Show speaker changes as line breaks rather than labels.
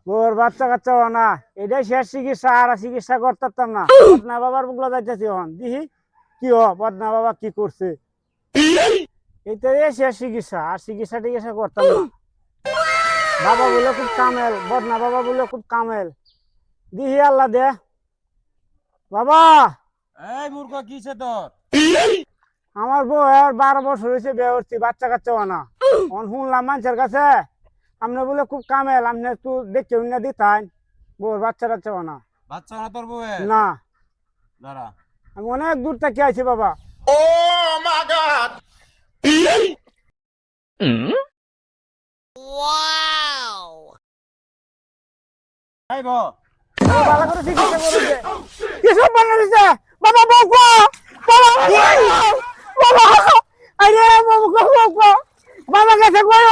ওর বাচ্চা কাচ্চা না, এটাই শেষ চিকিৎসা, আর চিকিৎসা করতাম না। বদনা বাবার বুকলা যাইতেছি হন দিহি কি বদনা বাবা কি করছে, এইটাই শেষ চিকিৎসা, আর চিকিৎসা টিকিৎসা করতাম না। বাবা বলে খুব কামেল, বদনা বাবা বলে খুব কামেল, দিহি আল্লাহ দে বাবা।
এই মূর্খ কিসে তোর?
আমার বউ 12 বছর হয়েছে, বিয়ে করছি, বাচ্চা কাচ্চা না। শুনলাম মানুষের কাছে আপনি বলে খুব কামেল, আপনি একটু দেখে উন্না দিতেন, বউর বাচ্চা কাচ্চা না।
বাচ্চা না তোর বউয়ের?
না,
দাঁড়া।
আমি অনেক দূর থেকে আইছি বাবা।
এই বউ,
ও ভালো করে চিকিৎসা করেছে, কিসব বানাইছে বাবা, বকো বাবা, বাবা আরে বাবা, বকো বাবা কাছে কই